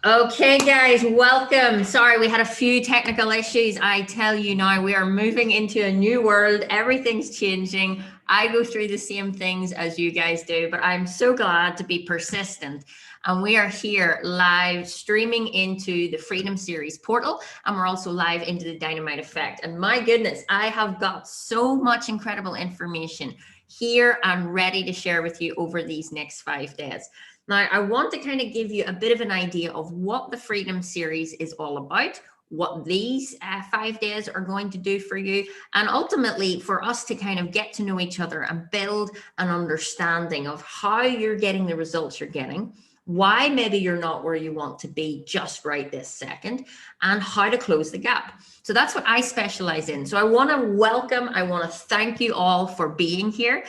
Okay, guys, welcome. Sorry, we had a few technical issues. I tell you now, we are moving into a new world. Everything's changing. I go through the same things as you guys do, but I'm so glad to be persistent. And we are here live streaming into the Freedom Series portal, and we're also live into the Dynamite Effect. And my goodness, I have got so much incredible information here and ready to share with you over these next 5 days. Now, I want to kind of give you a bit of an idea of what the Freedom Series is all about, what these 5 days are going to do for you, and ultimately for us to kind of get to know each other and build an understanding of how you're getting the results you're getting, why maybe you're not where you want to be just right this second, and how to close the gap. So that's what I specialize in. So I want to thank you all for being here.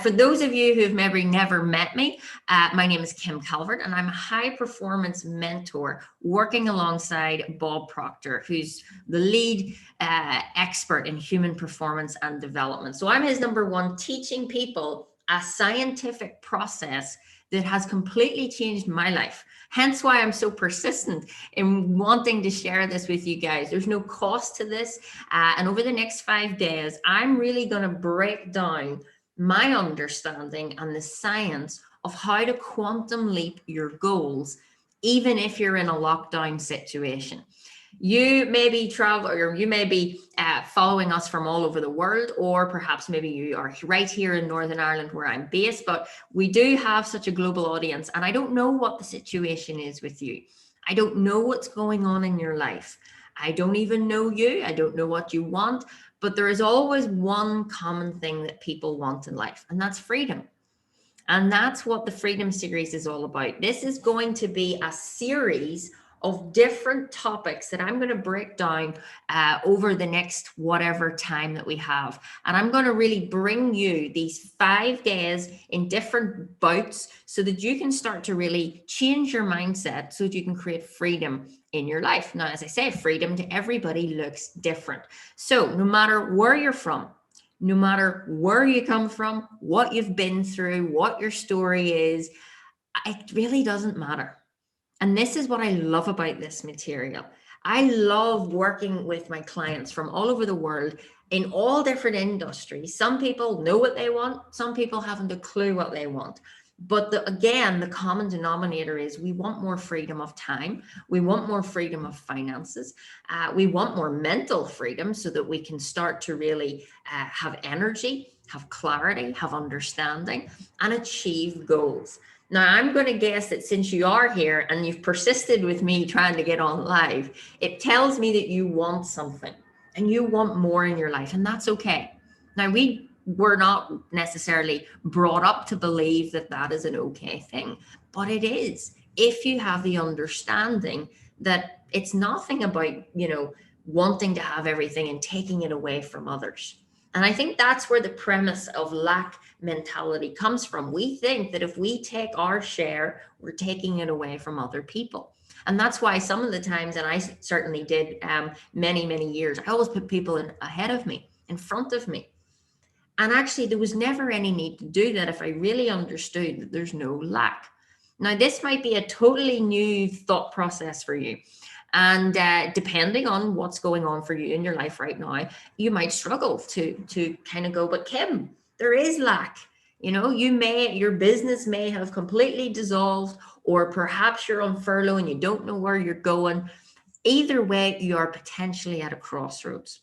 For those of you who've maybe never met me, my name is Kim Calvert, and I'm a high performance mentor working alongside Bob Proctor, who's the lead expert in human performance and development. So I'm his number one, teaching people a scientific process that has completely changed my life. Hence why I'm so persistent in wanting to share this with you guys. There's no cost to this. And over the next 5 days, I'm really going to break down my understanding and the science of how to quantum leap your goals, even if you're in a lockdown situation. You may be traveling, or you may be following us from all over the world, or perhaps maybe you are right here in Northern Ireland where I'm based, but we do have such a global audience, and I don't know what the situation is with you. I don't know what's going on in your life. I don't even know you. I don't know what you want, but there is always one common thing that people want in life, and that's freedom. And that's what the Freedom Series is all about. This is going to be a series of different topics that I'm going to break down over the next whatever time that we have. And I'm going to really bring you these 5 days in different bouts so that you can start to really change your mindset so that you can create freedom in your life. Now, as I say, freedom to everybody looks different. So no matter where you're from, no matter where you come from, what you've been through, what your story is, it really doesn't matter. And this is what I love about this material. I love working with my clients from all over the world in all different industries. Some people know what they want, some people haven't a clue what they want. But again, the common denominator is we want more freedom of time. We want more freedom of finances. We want more mental freedom so that we can start to really have energy, have clarity, have understanding, and achieve goals. Now, I'm going to guess that since you are here and you've persisted with me trying to get on live, it tells me that you want something and you want more in your life, and that's okay. Now, we were not necessarily brought up to believe that that is an okay thing, but it is if you have the understanding that it's nothing about, wanting to have everything and taking it away from others. And I think that's where the premise of lack mentality comes from. We think that if we take our share, we're taking it away from other people. And that's why some of the times, and I certainly did many, many years, I always put people ahead of me, in front of me. And actually, there was never any need to do that if I really understood that there's no lack. Now, this might be a totally new thought process for you. And depending on what's going on for you in your life right now, you might struggle to kind of go, but Kim, there is lack. Your business may have completely dissolved, or perhaps you're on furlough and you don't know where you're going. Either way, you are potentially at a crossroads.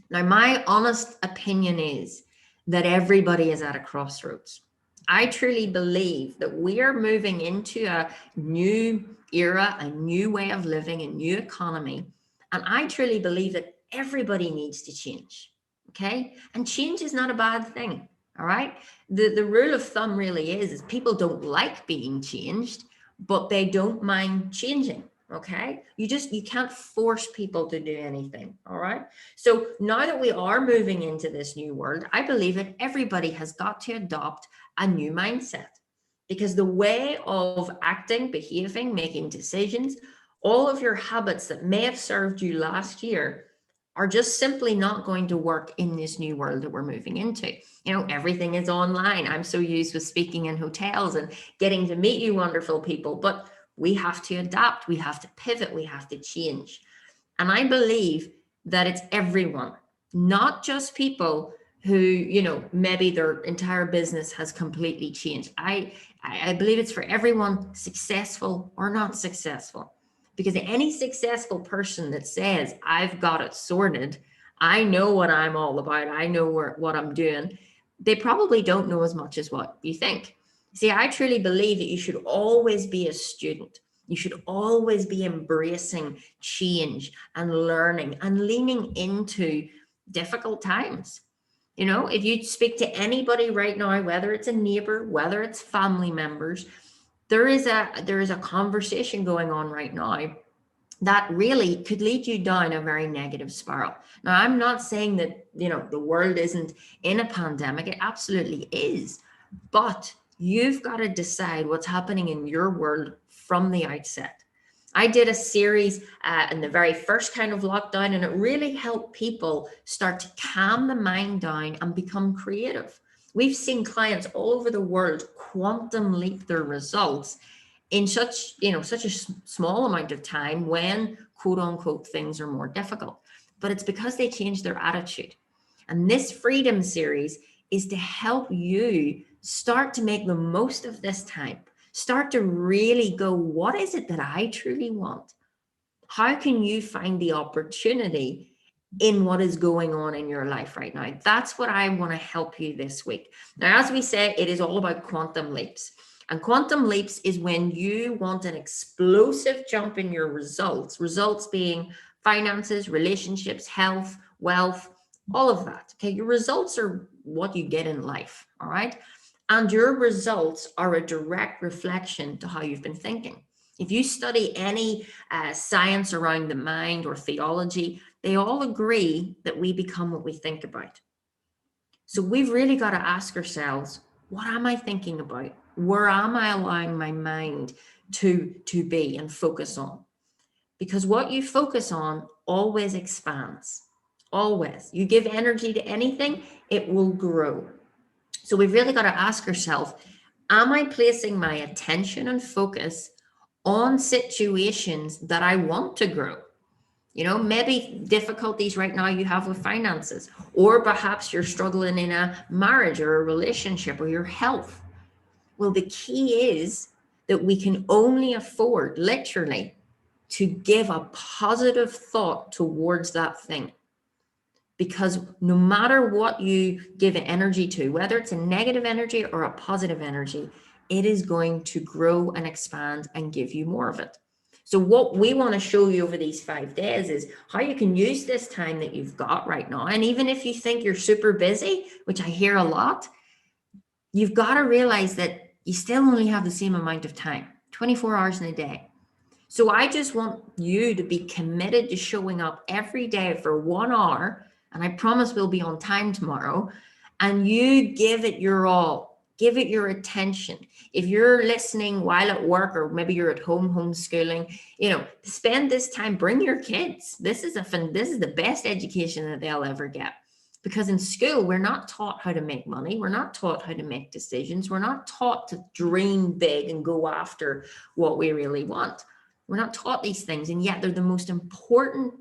Now, my honest opinion is that everybody is at a crossroads. I truly believe that we are moving into a new era, a new way of living, a new economy. And I truly believe that everybody needs to change. Okay. And change is not a bad thing. All right. The rule of thumb really is people don't like being changed, but they don't mind changing. Okay. You can't force people to do anything. All right. So now that we are moving into this new world, I believe that everybody has got to adopt a new mindset, because the way of acting, behaving, making decisions, all of your habits that may have served you last year are just simply not going to work in this new world that we're moving into. Everything is online. I'm so used with speaking in hotels and getting to meet you wonderful people, but We have to adapt, we have to pivot, we have to change. And I believe that it's everyone, not just people who, maybe their entire business has completely changed. I believe it's for everyone, successful or not successful. Because any successful person that says, I've got it sorted, I know what I'm all about, I know what I'm doing, they probably don't know as much as what you think. See, I truly believe that you should always be a student. You should always be embracing change and learning and leaning into difficult times. If you speak to anybody right now, whether it's a neighbor, whether it's family members, there is a conversation going on right now that really could lead you down a very negative spiral. Now, I'm not saying that, the world isn't in a pandemic. It absolutely is. But you've got to decide what's happening in your world from the outset. I did a series in the very first kind of lockdown, and it really helped people start to calm the mind down and become creative. We've seen clients all over the world quantum leap their results in such a small amount of time when quote unquote things are more difficult. But it's because they changed their attitude. And this Freedom Series is to help you start to make the most of this time. Start to really go, what is it that I truly want? How can you find the opportunity in what is going on in your life right now? That's what I want to help you this week. Now, as we say, it is all about quantum leaps. And quantum leaps is when you want an explosive jump in your results being finances, relationships, health, wealth, all of that. Okay, your results are what you get in life, all right? And your results are a direct reflection to how you've been thinking. If you study any science around the mind or theology, they all agree that we become what we think about. So we've really got to ask ourselves, what am I thinking about? Where am I allowing my mind to be and focus on? Because what you focus on always expands. Always. You give energy to anything, it will grow. So we've really got to ask ourselves, am I placing my attention and focus on situations that I want to grow? Maybe difficulties right now you have with finances, or perhaps you're struggling in a marriage or a relationship or your health. Well, the key is that we can only afford, literally, to give a positive thought towards that thing. Because no matter what you give energy to, whether it's a negative energy or a positive energy, it is going to grow and expand and give you more of it. So what we want to show you over these 5 days is how you can use this time that you've got right now. And even if you think you're super busy, which I hear a lot, you've got to realize that you still only have the same amount of time, 24 hours in a day. So I just want you to be committed to showing up every day for 1 hour. And I promise we'll be on time tomorrow. And you give it your all, give it your attention. If you're listening while at work, or maybe you're at home homeschooling, spend this time, bring your kids. This is the best education that they'll ever get. Because in school, we're not taught how to make money. We're not taught how to make decisions. We're not taught to dream big and go after what we really want. We're not taught these things, and yet they're the most important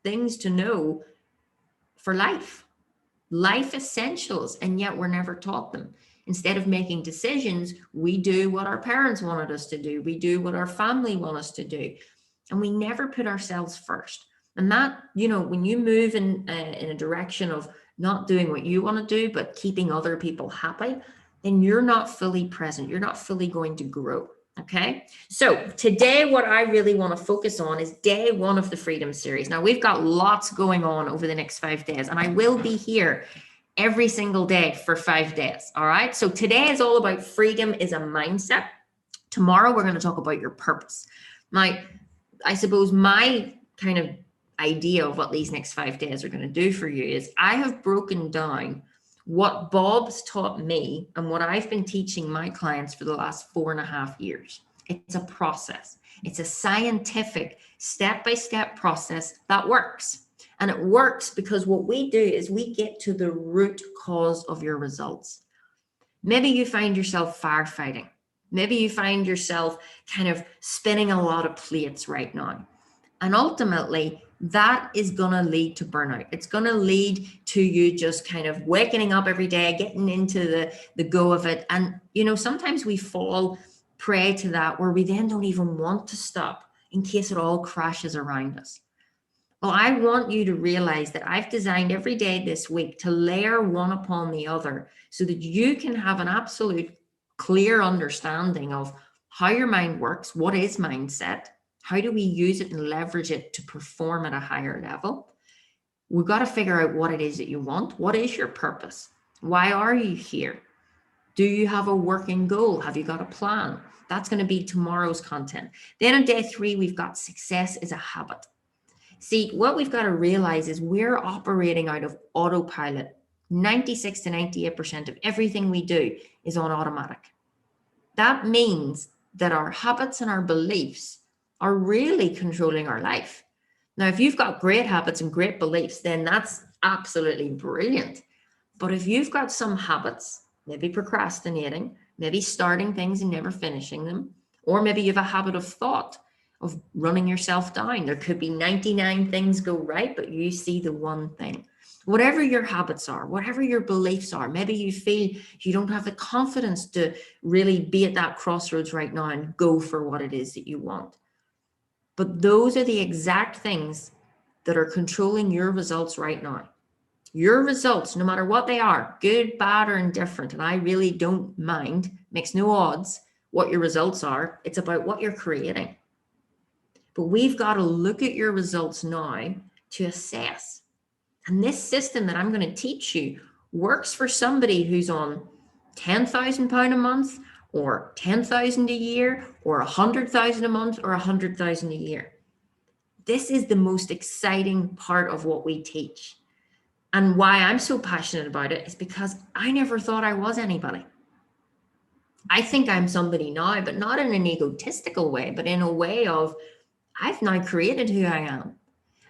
things to know for life essentials, and yet we're never taught them. Instead of making decisions, we do what our parents wanted us to do. We do what our family want us to do, and we never put ourselves first. And that, when you move in a direction of not doing what you want to do, but keeping other people happy, then you're not fully present. You're not fully going to grow. Okay. So today, what I really want to focus on is day 1 of the Freedom Series. Now, we've got lots going on over the next 5 days, and I will be here every single day for 5 days. All right. So today is all about freedom is a mindset. Tomorrow, we're going to talk about your purpose. I suppose my kind of idea of what these next 5 days are going to do for you is I have broken down what Bob's taught me and what I've been teaching my clients for the last 4.5 years. It's a process. It's a scientific step-by-step process that works. And it works because what we do is we get to the root cause of your results. Maybe you find yourself firefighting. Maybe you find yourself kind of spinning a lot of plates right now. And ultimately, that is going to lead to burnout. It's going to lead to you just kind of waking up every day, getting into the go of it. And, sometimes we fall prey to that where we then don't even want to stop in case it all crashes around us. Well, I want you to realize that I've designed every day this week to layer one upon the other so that you can have an absolute clear understanding of how your mind works, what is mindset, how do we use it and leverage it to perform at a higher level. We've got to figure out what it is that you want. What is your purpose? Why are you here? Do you have a working goal? Have you got a plan? That's going to be tomorrow's content. Then on day 3, we've got success is a habit. See, what we've got to realize is we're operating out of autopilot. 96 to 98% of everything we do is on automatic. That means that our habits and our beliefs are really controlling our life. Now, if you've got great habits and great beliefs, then that's absolutely brilliant. But if you've got some habits, maybe procrastinating, maybe starting things and never finishing them, or maybe you have a habit of thought, of running yourself down. There could be 99 things go right, but you see the one thing. Whatever your habits are, whatever your beliefs are, maybe you feel you don't have the confidence to really be at that crossroads right now and go for what it is that you want. But those are the exact things that are controlling your results right now. Your results, no matter what they are, good, bad, or indifferent, and I really don't mind, makes no odds what your results are. It's about what you're creating. But we've got to look at your results now to assess. And this system that I'm going to teach you works for somebody who's on £10,000 a month or 10,000 a year or 100,000 a month or 100,000 a year. This is the most exciting part of what we teach. And why I'm so passionate about it is because I never thought I was anybody. I think I'm somebody now, but not in an egotistical way, but in a way of I've now created who I am.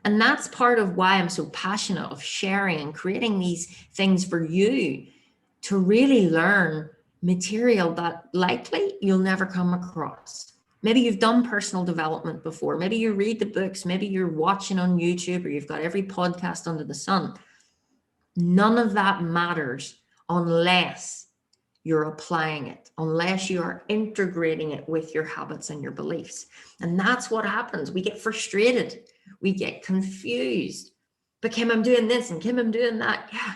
And that's part of why I'm so passionate of sharing and creating these things for you to really learn material that likely you'll never come across. Maybe you've done personal development before. Maybe you read the books. Maybe you're watching on YouTube or you've got every podcast under the sun. None of that matters unless you're applying it, unless you are integrating it with your habits and your beliefs. And that's what happens. We get frustrated. We get confused. But Kim, I'm doing this and Kim, I'm doing that. Yeah,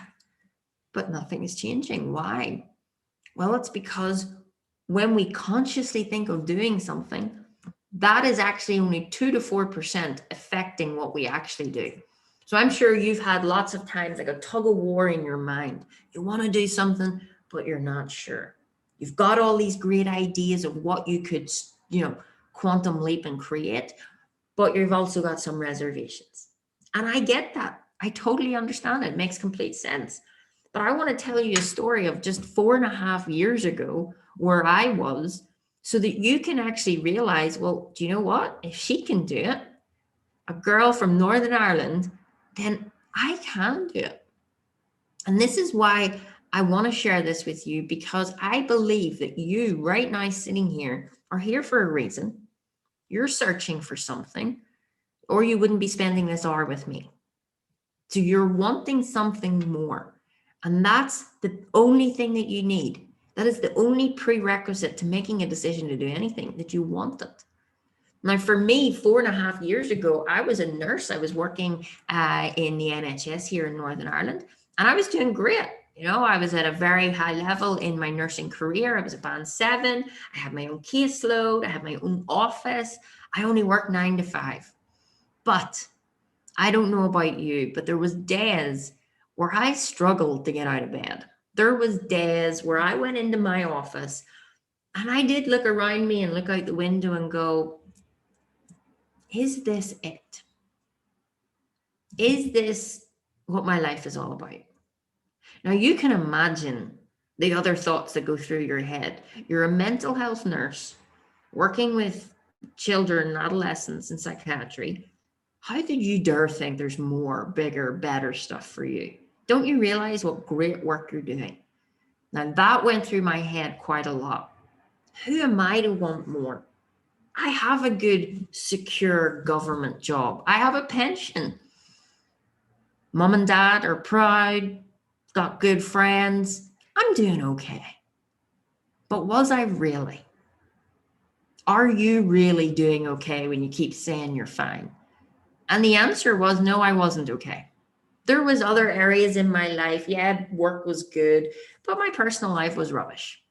but nothing is changing. Why? Well, it's because when we consciously think of doing something, that is actually only 2 to 4% affecting what we actually do. So I'm sure you've had lots of times like a tug of war in your mind. You want to do something, but you're not sure. You've got all these great ideas of what you could, quantum leap and create, but you've also got some reservations. And I get that. I totally understand it. It makes complete sense. But I want to tell you a story of just 4.5 years ago where I was, so that you can actually realize, well, do you know what? If she can do it, a girl from Northern Ireland, then I can do it. And this is why I want to share this with you, because I believe that you right now sitting here are here for a reason. You're searching for something, or you wouldn't be spending this hour with me. So you're wanting something more. And that's the only thing that you need. That is the only prerequisite to making a decision to do anything, that you want it. Now, for me, 4.5 years ago, I was a nurse. I was working in the NHS here in Northern Ireland, and I was doing great. I was at a very high level in my nursing career. I was a band 7. I had my own caseload. I had my own office. I only worked 9 to 5. But I don't know about you, but there was days where I struggled to get out of bed. There was days where I went into my office and I did look around me and look out the window and go, is this it? Is this what my life is all about? Now, you can imagine the other thoughts that go through your head. You're a mental health nurse working with children and adolescents in psychiatry. How did you dare think there's more, bigger, better stuff for you? Don't you realize what great work you're doing? Now, that went through my head quite a lot. Who am I to want more? I have a good, secure government job. I have a pension. Mom and dad are proud, got good friends. I'm doing okay. But was I really? Are you really doing okay when you keep saying you're fine? And the answer was no, I wasn't okay. There was other areas in my life. Yeah, work was good, but my personal life was rubbish.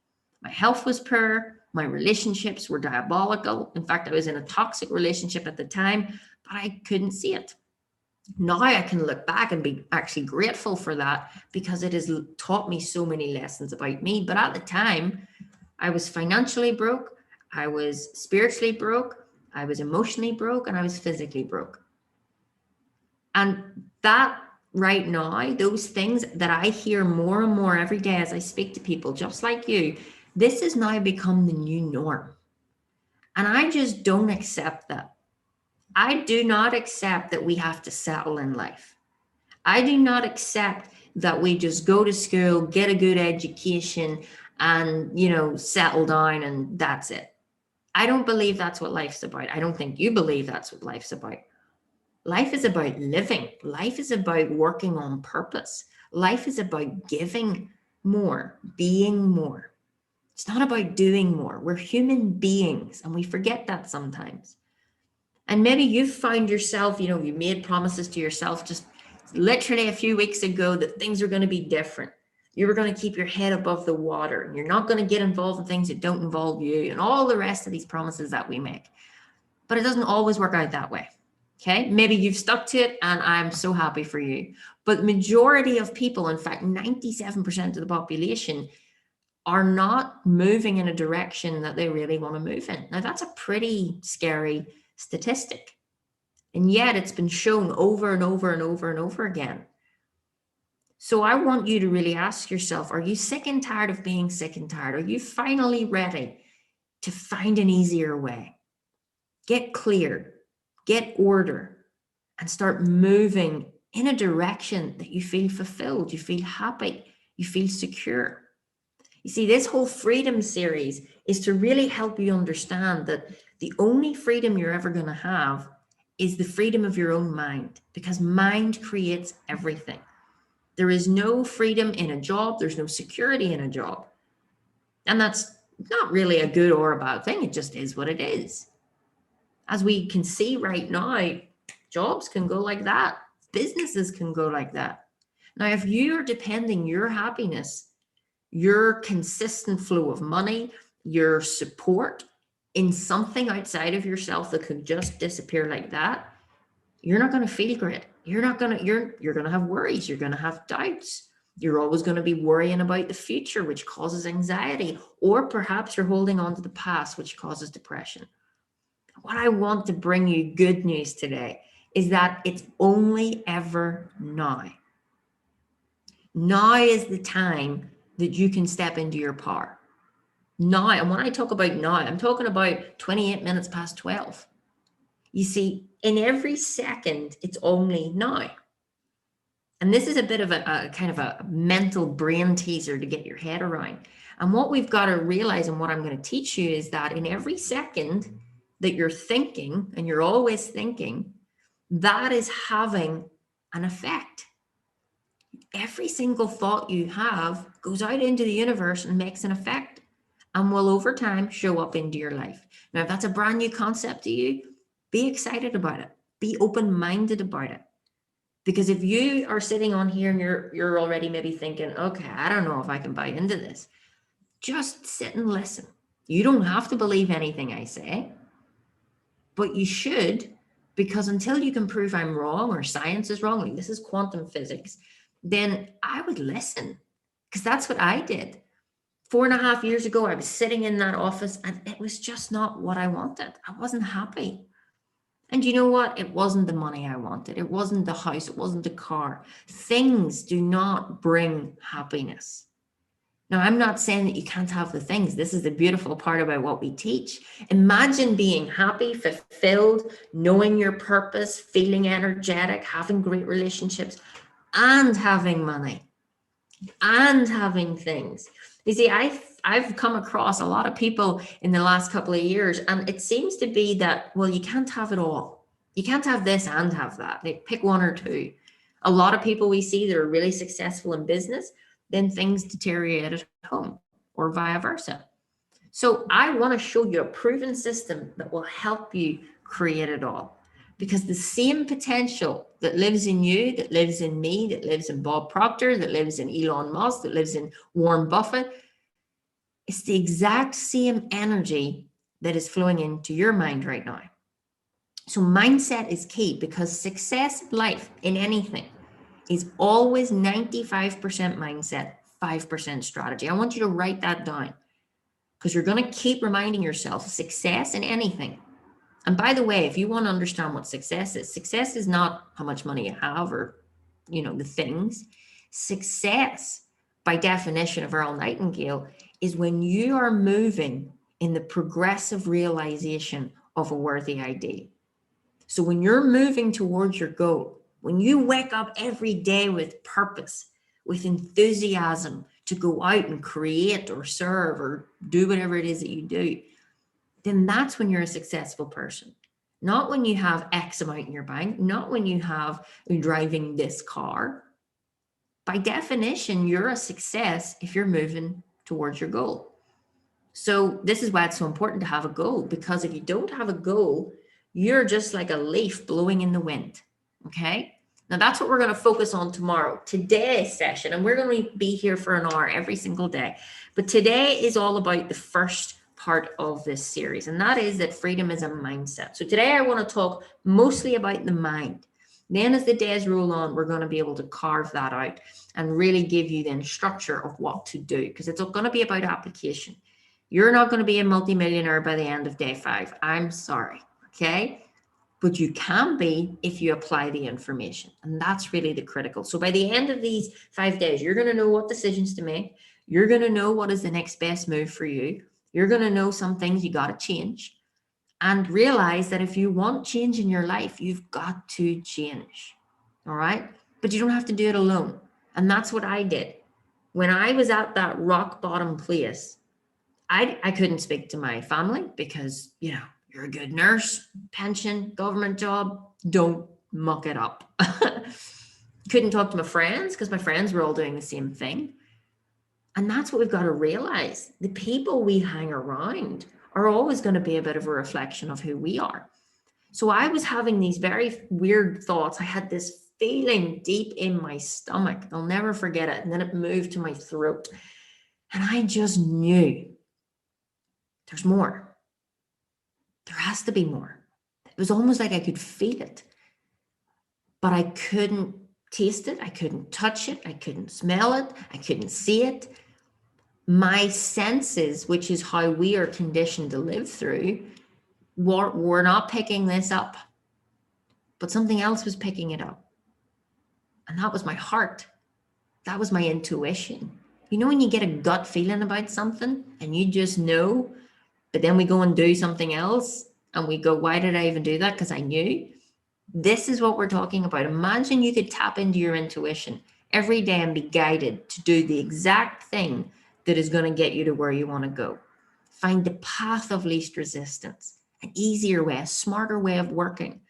My health was poor. My relationships were diabolical. In fact, I was in a toxic relationship at the time, but I couldn't see it. Now I can look back and be actually grateful for that because it has taught me so many lessons about me. But at the time, I was financially broke, I was spiritually broke, I was emotionally broke, and I was physically broke. And that right now, those things that I hear more and more every day as I speak to people just like you, this has now become the new norm. And I just don't accept that. I do not accept that we have to settle in life. I do not accept that we just go to school, get a good education, and, settle down and that's it. I don't believe that's what life's about. I don't think you believe that's what life's about. Life is about living. Life is about working on purpose. Life is about giving more, being more. It's not about doing more. We're human beings and we forget that sometimes. And maybe you've found yourself, you made promises to yourself just literally a few weeks ago that things are going to be different. You were going to keep your head above the water and you're not going to get involved in things that don't involve you and all the rest of these promises that we make. But it doesn't always work out that way. Okay, maybe you've stuck to it and I'm so happy for you. But majority of people, in fact, 97% of the population are not moving in a direction that they really want to move in. Now, that's a pretty scary statistic. And yet it's been shown over and over and over and over again. So I want you to really ask yourself, are you sick and tired of being sick and tired? Are you finally ready to find an easier way? Get clear, get order, and start moving in a direction that you feel fulfilled, you feel happy, you feel secure. You see, this whole freedom series is to really help you understand that the only freedom you're ever going to have is the freedom of your own mind, because mind creates everything. There is no freedom in a job. There's no security in a job. And that's not really a good or a bad thing. It just is what it is. As we can see right now, jobs can go like that. Businesses can go like that. Now, if you are depending your happiness, your consistent flow of money, your support in something outside of yourself that could just disappear like that, you're not going to feel great. You're going to have worries. You're going to have doubts. You're always going to be worrying about the future, which causes anxiety, or perhaps you're holding on to the past, which causes depression. What I want to bring you good news today is that it's only ever now. Now is the time that you can step into your power. Now, and when I talk about now, I'm talking about 28 minutes past 12. You see, in every second, it's only now. And this is a bit of a kind of a mental brain teaser to get your head around. And what we've got to realize, and what I'm going to teach you, is that in every second that you're thinking, and you're always thinking, that is having an effect. Every single thought you have goes out into the universe and makes an effect, and will over time show up into your life. Now, if that's a brand new concept to you, be excited about it. Be open-minded about it. Because if you are sitting on here and you're already maybe thinking, okay, I don't know if I can buy into this, just sit and listen. You don't have to believe anything I say, but you should, because until you can prove I'm wrong or science is wrong, like this is quantum physics, then I would listen, because that's what I did. 4.5 years ago, I was sitting in that office and it was just not what I wanted. I wasn't happy. And you know what? It wasn't the money I wanted. It wasn't the house. It wasn't the car. Things do not bring happiness. Now, I'm not saying that you can't have the things. This is the beautiful part about what we teach. Imagine being happy, fulfilled, knowing your purpose, feeling energetic, having great relationships, and having money. and having things. You see, I've come across a lot of people in the last couple of years, and it seems to be that, well, you can't have it all. You can't have this and have that. They pick one or two. A lot of people we see that are really successful in business, then things deteriorate at home or vice versa. So I want to show you a proven system that will help you create it all. Because the same potential that lives in you, that lives in me, that lives in Bob Proctor, that lives in Elon Musk, that lives in Warren Buffett, it's the exact same energy that is flowing into your mind right now. So mindset is key, because success in life, in anything, is always 95% mindset, 5% strategy. I want you to write that down, because you're going to keep reminding yourself success in anything. And by the way, if you want to understand what success is not how much money you have or, the things. Success, by definition of Earl Nightingale, is when you are moving in the progressive realization of a worthy ideal. So when you're moving towards your goal, when you wake up every day with purpose, with enthusiasm to go out and create or serve or do whatever it is that you do, then that's when you're a successful person. Not when you have X amount in your bank, not when you're driving this car. By definition, you're a success if you're moving towards your goal. So this is why it's so important to have a goal, because if you don't have a goal, you're just like a leaf blowing in the wind. Okay. Now that's what we're going to focus on tomorrow, today's session. And we're going to be here for an hour every single day. But today is all about the first part of this series, and that is that freedom is a mindset. So today I want to talk mostly about the mind. Then as the days roll on, we're going to be able to carve that out and really give you then structure of what to do, because it's going to be about application. You're not going to be a multimillionaire by the end of day 5. I'm sorry. Okay. But you can be if you apply the information. And that's really the critical. So by the end of these 5 days, you're going to know what decisions to make. You're going to know what is the next best move for you. You're going to know some things you got to change, and realize that if you want change in your life, you've got to change. All right. But you don't have to do it alone. And that's what I did. When I was at that rock bottom place, I couldn't speak to my family because, you're a good nurse, pension, government job, don't muck it up. Couldn't talk to my friends because my friends were all doing the same thing. And that's what we've got to realize. The people we hang around are always going to be a bit of a reflection of who we are. So I was having these very weird thoughts. I had this feeling deep in my stomach. I'll never forget it. And then it moved to my throat. And I just knew there's more. There has to be more. It was almost like I could feel it, but I couldn't taste it. I couldn't touch it. I couldn't smell it. I couldn't see it. My senses, which is how we are conditioned to live through, were not picking this up, but something else was picking it up. And that was my heart. That was my intuition. When you get a gut feeling about something and you just know, but then we go and do something else and we go, why did I even do that? Because I knew. This is what we're talking about. Imagine you could tap into your intuition every day and be guided to do the exact thing that is going to get you to where you want to go. Find the path of least resistance, an easier way, a smarter way of working.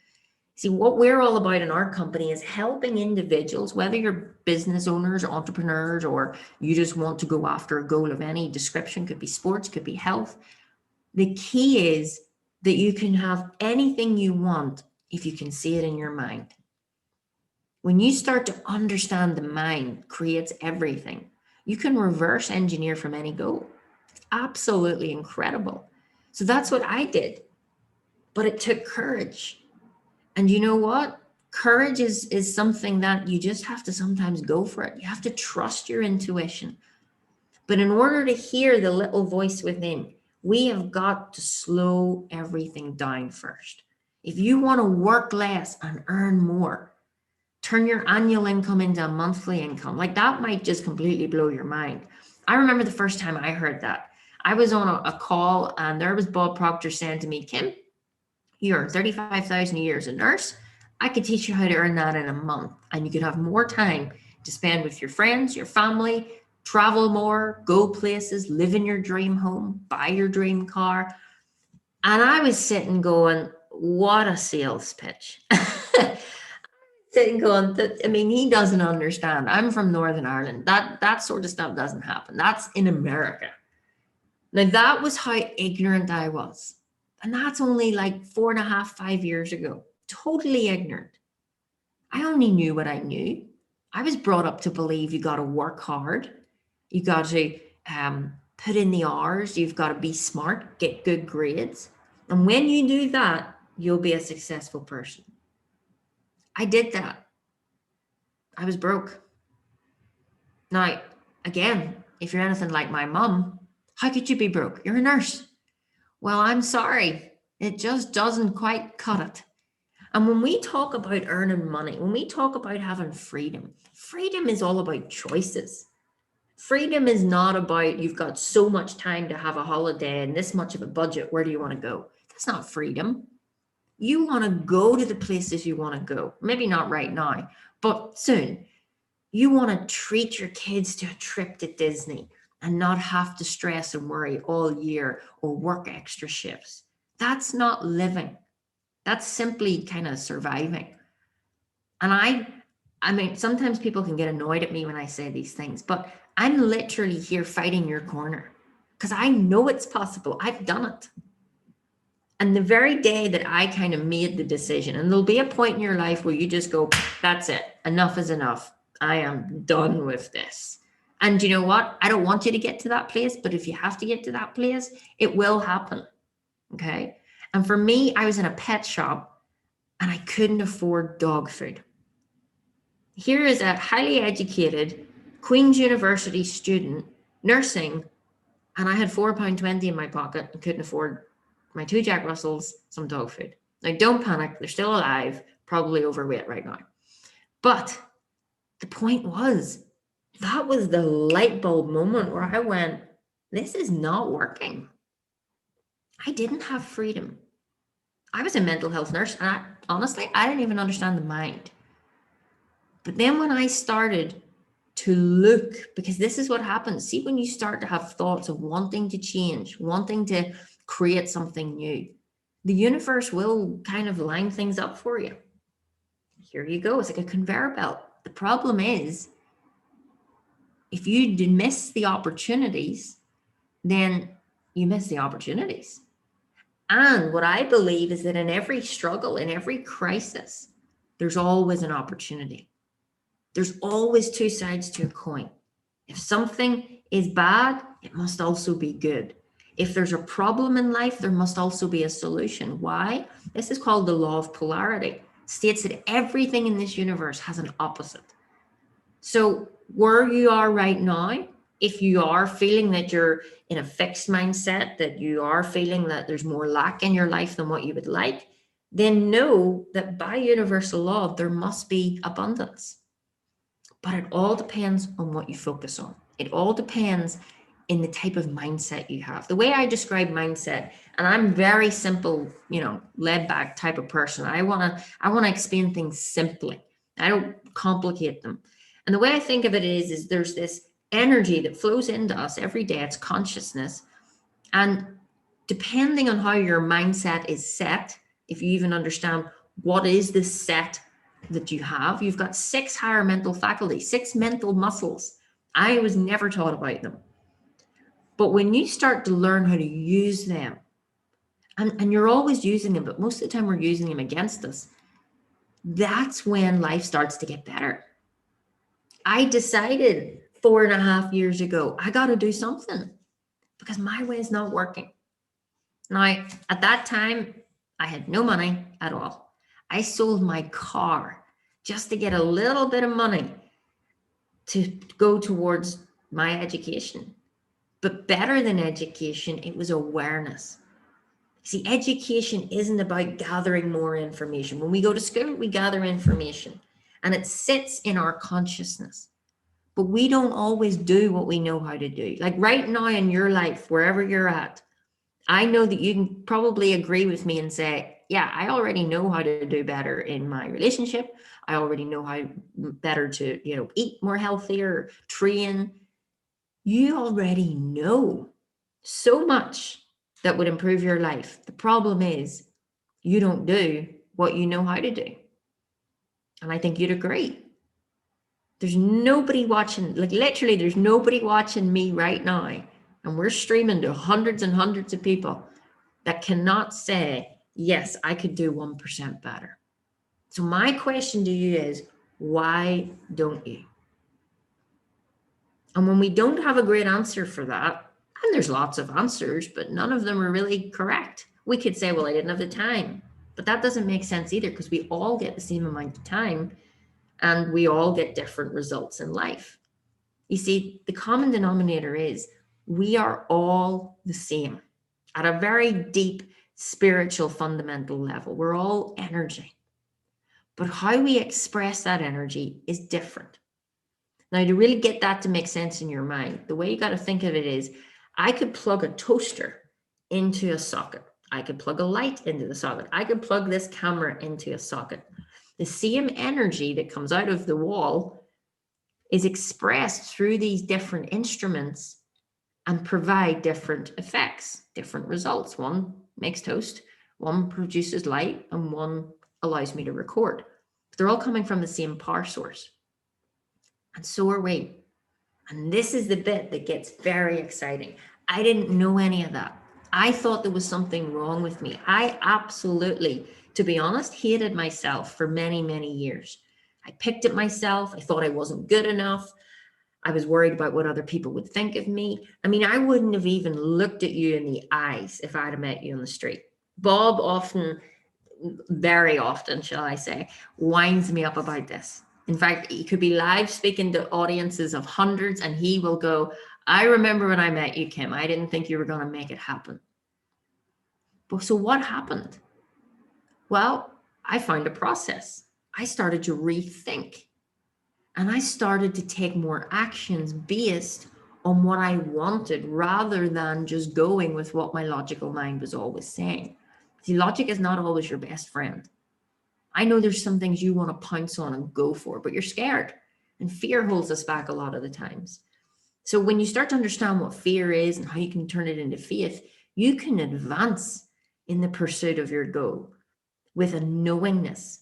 See, what we're all about in our company is helping individuals, whether you're business owners, entrepreneurs, or you just want to go after a goal of any description, could be sports, could be health. The key is that you can have anything you want if you can see it in your mind. When you start to understand the mind creates everything, you can reverse engineer from any goal. It's absolutely incredible. So that's what I did. But it took courage. And you know what? Courage is something that you just have to sometimes go for it. You have to trust your intuition. But in order to hear the little voice within, we have got to slow everything down first. If you want to work less and earn more, turn your annual income into a monthly income. Like that might just completely blow your mind. I remember the first time I heard that. I was on a call and there was Bob Proctor saying to me, Kim, you earn $35,000 a year as a nurse. I could teach you how to earn that in a month and you could have more time to spend with your friends, your family, travel more, go places, live in your dream home, buy your dream car. And I was sitting going, what a sales pitch. Sitting going, I mean, he doesn't understand. I'm from Northern Ireland. That sort of stuff doesn't happen. That's in America. Now, that was how ignorant I was. And that's only like 4.5, 5 years ago. Totally ignorant. I only knew what I knew. I was brought up to believe you got to work hard. You got to put in the hours. You've got to be smart, get good grades. And when you do that, you'll be a successful person. I did that. I was broke. Now, again, if you're anything like my mum, how could you be broke? You're a nurse. Well, I'm sorry. It just doesn't quite cut it. And when we talk about earning money, when we talk about having freedom, freedom is all about choices. Freedom is not about you've got so much time to have a holiday and this much of a budget. Where do you want to go? That's not freedom. You want to go to the places you want to go. Maybe not right now, but soon. You want to treat your kids to a trip to Disney and not have to stress and worry all year or work extra shifts. That's not living. That's simply kind of surviving. And I mean, sometimes people can get annoyed at me when I say these things, but I'm literally here fighting your corner because I know it's possible. I've done it. And the very day that I kind of made the decision, and there'll be a point in your life where you just go, that's it. Enough is enough. I am done with this. And you know what? I don't want you to get to that place, but if you have to get to that place, it will happen. Okay. And for me, I was in a pet shop and I couldn't afford dog food. Here is a highly educated Queen's University student nursing, and I had £4.20 in my pocket and couldn't afford my 2 Jack Russells, some dog food. Now, don't panic. They're still alive, probably overweight right now. But the point was, that was the light bulb moment where I went, this is not working. I didn't have freedom. I was a mental health nurse, and honestly, I didn't even understand the mind. But then when I started to look, because this is what happens. See, when you start to have thoughts of wanting to change, wanting to create something new, the universe will kind of line things up for you. Here you go. It's like a conveyor belt. The problem is, if you miss the opportunities, then you miss the opportunities. And what I believe is that in every struggle, in every crisis, there's always an opportunity. There's always two sides to a coin. If something is bad, it must also be good. If there's a problem in life, there must also be a solution. Why? This is called the law of polarity. It states that everything in this universe has an opposite. So where you are right now, if you are feeling that you're in a fixed mindset, that you are feeling that there's more lack in your life than what you would like, then know that by universal law, there must be abundance. But it all depends on what you focus on. It all depends in the type of mindset you have. The way I describe mindset, and I'm very simple, laid back type of person. I want to explain things simply. I don't complicate them. And the way I think of it is there's this energy that flows into us every day. It's consciousness. And depending on how your mindset is set, if you even understand what is the set that you have, you've got 6 higher mental faculties, 6 mental muscles. I was never taught about them. But when you start to learn how to use them, and you're always using them, but most of the time we're using them against us, that's when life starts to get better. I decided 4.5 years ago, I got to do something because my way is not working. Now, at that time, I had no money at all. I sold my car just to get a little bit of money to go towards my education. But better than education, it was awareness. See, education isn't about gathering more information. When we go to school, we gather information and it sits in our consciousness. But we don't always do what we know how to do. Like right now in your life, wherever you're at, I know that you can probably agree with me and say, yeah, I already know how to do better in my relationship. I already know how better to, eat more healthier, train. You already know so much that would improve your life. The problem is you don't do what you know how to do. And I think you'd agree. There's nobody watching, like literally, there's nobody watching me right now. And we're streaming to hundreds and hundreds of people that cannot say, yes, I could do 1% better. So my question to you is, why don't you? And when we don't have a great answer for that, and there's lots of answers, but none of them are really correct. We could say, well, I didn't have the time, but that doesn't make sense either, because we all get the same amount of time and we all get different results in life. You see, the common denominator is we are all the same at a very deep spiritual fundamental level. We're all energy, but how we express that energy is different. Now, to really get that to make sense in your mind, the way you got to think of it is, I could plug a toaster into a socket. I could plug a light into the socket. I could plug this camera into a socket. The same energy that comes out of the wall is expressed through these different instruments and provide different effects, different results. One makes toast, one produces light, and one allows me to record. But they're all coming from the same power source. And so are we. And this is the bit that gets very exciting. I didn't know any of that. I thought there was something wrong with me. I absolutely, to be honest, hated myself for many, many years. I picked at myself. I thought I wasn't good enough. I was worried about what other people would think of me. I mean, I wouldn't have even looked at you in the eyes if I'd have met you on the street. Bob often, very often, shall I say, winds me up about this. In fact, he could be live speaking to audiences of hundreds and he will go, I remember when I met you, Kim, I didn't think you were going to make it happen. But so what happened? Well, I found a process. I started to rethink and I started to take more actions based on what I wanted rather than just going with what my logical mind was always saying. See, logic is not always your best friend. I know there's some things you want to pounce on and go for, but you're scared. And fear holds us back a lot of the times. So when you start to understand what fear is and how you can turn it into faith, you can advance in the pursuit of your goal with a knowingness.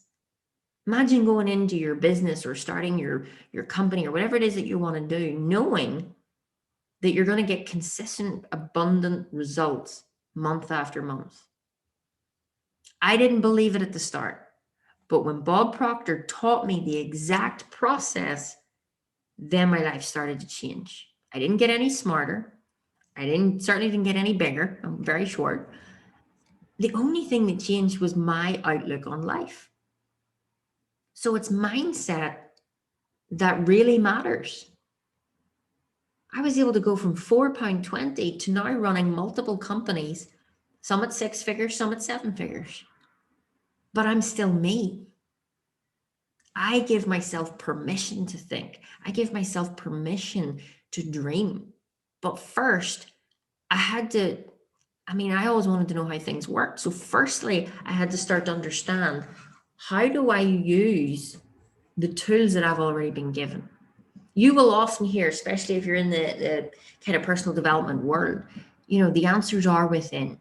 Imagine going into your business or starting your company or whatever it is that you want to do, knowing that you're going to get consistent, abundant results month after month. I didn't believe it at the start. But when Bob Proctor taught me the exact process, then my life started to change. I didn't get any smarter. I certainly didn't get any bigger. I'm very short. The only thing that changed was my outlook on life. So it's mindset that really matters. I was able to go from £4.20 to now running multiple companies, some at 6 figures, some at 7 figures. But I'm still me. I give myself permission to think. I give myself permission to dream. But first, I always wanted to know how things work. So firstly, I had to start to understand, how do I use the tools that I've already been given? You will often hear, especially if you're in the kind of personal development world, the answers are within,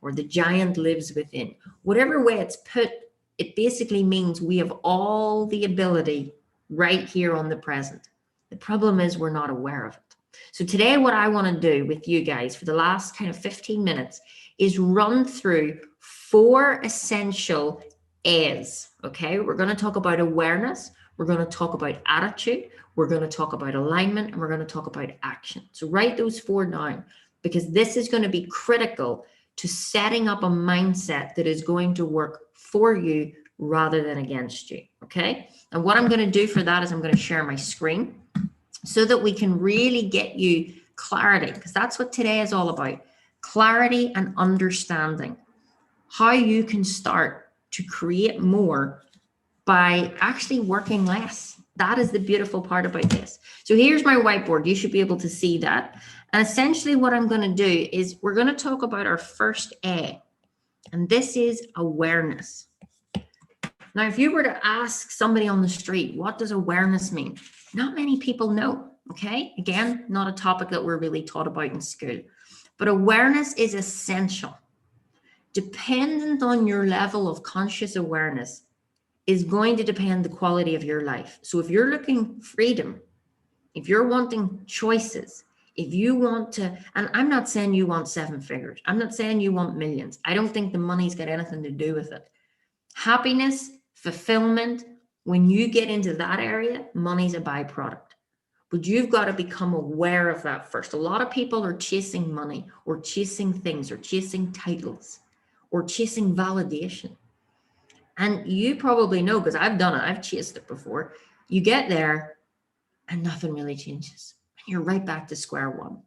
or the giant lives within. Whatever way it's put, it basically means we have all the ability right here on the present. The problem is we're not aware of it. So today, what I want to do with you guys for the last kind of 15 minutes is run through 4 essential A's. Okay, we're going to talk about awareness. We're going to talk about attitude. We're going to talk about alignment, and we're going to talk about action. So write those 4 down, because this is going to be critical to setting up a mindset that is going to work for you rather than against you. Okay. And what I'm going to do for that is I'm going to share my screen so that we can really get you clarity, because that's what today is all about. Clarity and understanding how you can start to create more by actually working less. That is the beautiful part about this. So here's my whiteboard. You should be able to see that. And essentially what I'm going to do is we're going to talk about our first A. And this is awareness. Now, if you were to ask somebody on the street, what does awareness mean? Not many people know, okay? Again, not a topic that we're really taught about in school. But awareness is essential. Dependent on your level of conscious awareness is going to depend the quality of your life. So if you're looking freedom, if you're wanting choices, if you want to, and I'm not saying you want 7 figures. I'm not saying you want millions. I don't think the money's got anything to do with it. Happiness, fulfillment, when you get into that area, money's a byproduct. But you've got to become aware of that first. A lot of people are chasing money or chasing things or chasing titles or chasing validation. And you probably know, because I've done it, I've chased it before. You get there and nothing really changes. And you're right back to square one.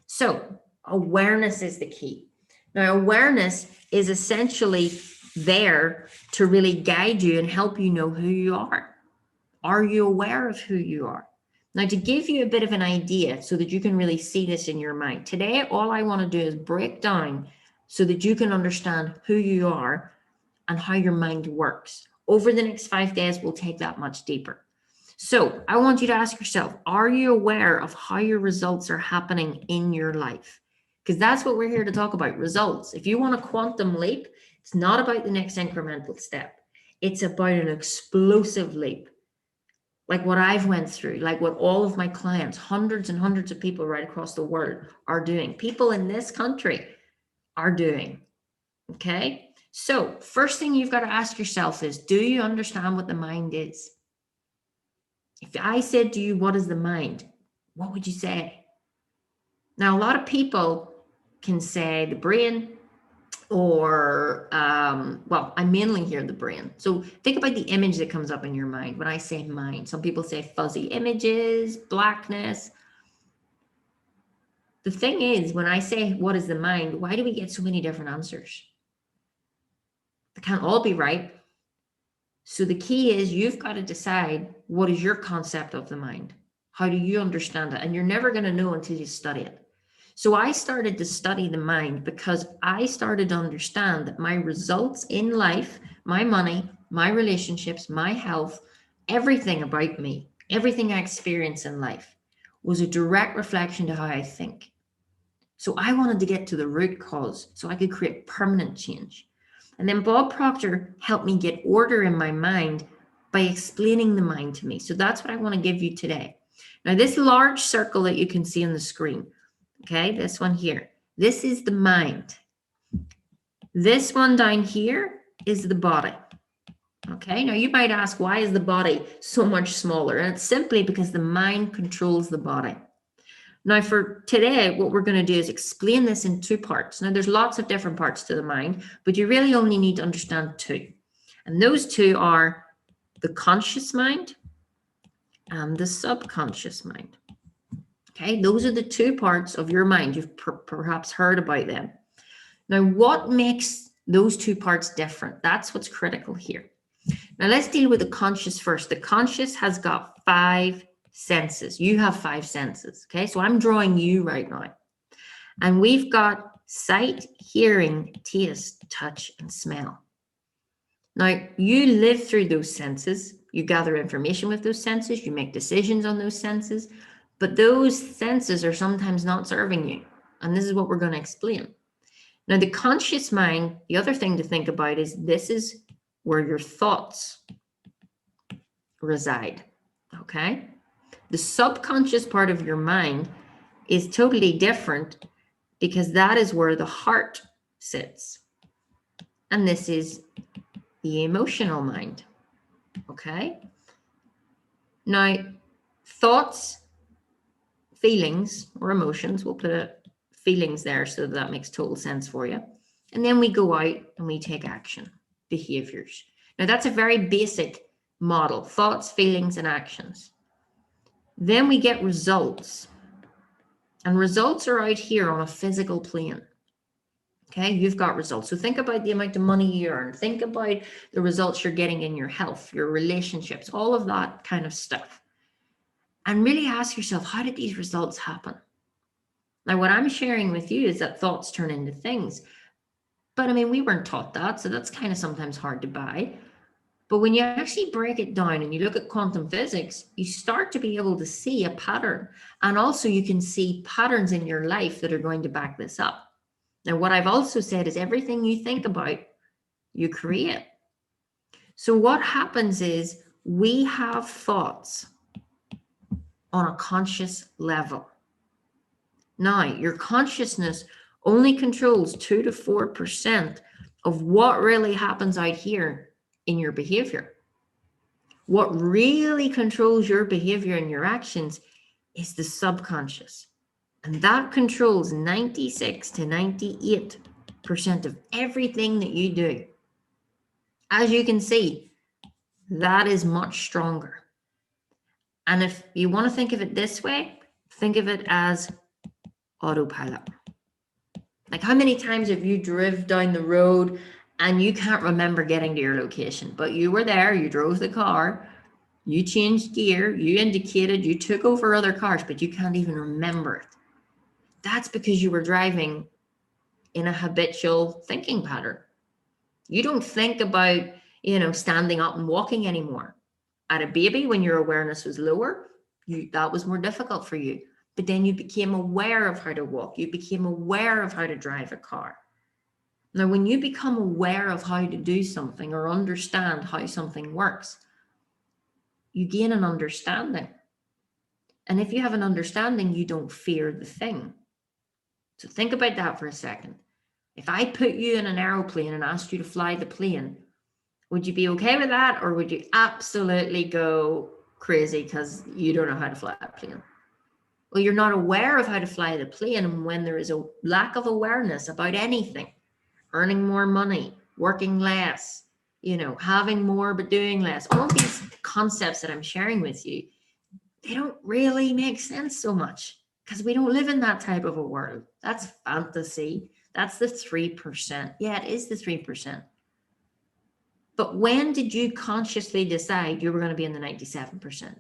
So awareness is the key. Now, awareness is essentially there to really guide you and help you know who you are. Are you aware of who you are? Now, to give you a bit of an idea so that you can really see this in your mind, today, all I want to do is break down so that you can understand who you are and how your mind works. Over the next 5 days, we'll take that much deeper. So I want you to ask yourself, are you aware of how your results are happening in your life? Because that's what we're here to talk about, results. If you want a quantum leap, it's not about the next incremental step. It's about an explosive leap. Like what I've went through, like what all of my clients, hundreds and hundreds of people right across the world are doing. People in this country are doing, okay? So first thing you've got to ask yourself is, do you understand what the mind is? If I said to you, what is the mind? What would you say? Now, a lot of people can say the brain or, well, I mainly hear the brain. So think about the image that comes up in your mind. When I say mind, some people say fuzzy images, blackness. The thing is, when I say, what is the mind? Why do we get so many different answers? They can't all be right. So the key is you've got to decide, what is your concept of the mind? How do you understand it? And you're never going to know until you study it. So I started to study the mind because I started to understand that my results in life, my money, my relationships, my health, everything about me, everything I experience in life was a direct reflection to how I think. So I wanted to get to the root cause so I could create permanent change. And then Bob Proctor helped me get order in my mind by explaining the mind to me. So that's what I want to give you today. Now, this large circle that you can see on the screen, okay, this one here, this is the mind. This one down here is the body. Okay, now you might ask, why is the body so much smaller? And it's simply because the mind controls the body. Now, for today, what we're going to do is explain this in 2 parts. Now, there's lots of different parts to the mind, but you really only need to understand 2. And those 2 are the conscious mind and the subconscious mind. Okay, those are the 2 parts of your mind. You've perhaps heard about them. Now, what makes those 2 parts different? That's what's critical here. Now, let's deal with the conscious first. The conscious has got 5 senses. You have 5 senses. Okay, so I'm drawing you right now. And we've got sight, hearing, taste, touch, and smell. Now, you live through those senses. You gather information with those senses. You make decisions on those senses. But those senses are sometimes not serving you. And this is what we're going to explain. Now, the conscious mind, the other thing to think about is this is where your thoughts reside. Okay? The subconscious part of your mind is totally different because that is where the heart sits. And this is the emotional mind. Okay? Now, thoughts, feelings, or emotions, we'll put feelings there so that makes total sense for you. And then we go out and we take action, behaviors. Now, that's a very basic model, thoughts, feelings, and actions. Then we get results. And results are out here on a physical plane. Okay, you've got results. So think about the amount of money you earn. Think about the results you're getting in your health, your relationships, all of that kind of stuff. And really ask yourself, how did these results happen? Now, what I'm sharing with you is that thoughts turn into things. But I mean, we weren't taught that. So that's kind of sometimes hard to buy. But when you actually break it down and you look at quantum physics, you start to be able to see a pattern. And also you can see patterns in your life that are going to back this up. Now, what I've also said is everything you think about, you create. So what happens is we have thoughts on a conscious level. Now, your consciousness only controls 2 to 4% of what really happens out here in your behavior. What really controls your behavior and your actions is the subconscious. And that controls 96 to 98% of everything that you do. As you can see, that is much stronger. And if you want to think of it this way, think of it as autopilot. Like, how many times have you driven down the road and you can't remember getting to your location, but you were there, you drove the car, you changed gear, you indicated, you took over other cars, but you can't even remember it. That's because you were driving in a habitual thinking pattern. You don't think about, standing up and walking anymore. At a baby, when your awareness was lower, that was more difficult for you. But then you became aware of how to walk. You became aware of how to drive a car. Now, when you become aware of how to do something or understand how something works, you gain an understanding. And if you have an understanding, you don't fear the thing. So think about that for a second. If I put you in an aeroplane and asked you to fly the plane, would you be okay with that? Or would you absolutely go crazy because you don't know how to fly a plane? Well, you're not aware of how to fly the plane. And when there is a lack of awareness about anything, earning more money, working less, having more but doing less, all these concepts that I'm sharing with you, they don't really make sense so much because we don't live in that type of a world. That's fantasy. That's the 3%. Yeah, it is the 3%. But when did you consciously decide you were going to be in the 97%?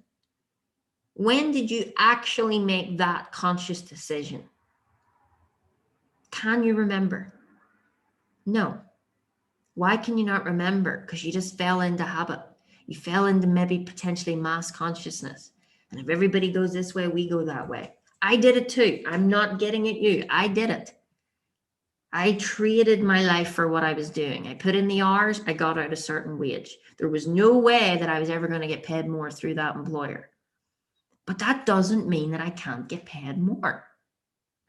When did you actually make that conscious decision? Can you remember? No. Why can you not remember? Because you just fell into habit. You fell into maybe potentially mass consciousness. And if everybody goes this way, we go that way. I did it too. I'm not getting at you. I did it. I traded my life for what I was doing. I put in the hours, I got out a certain wage. There was no way that I was ever going to get paid more through that employer. But that doesn't mean that I can't get paid more.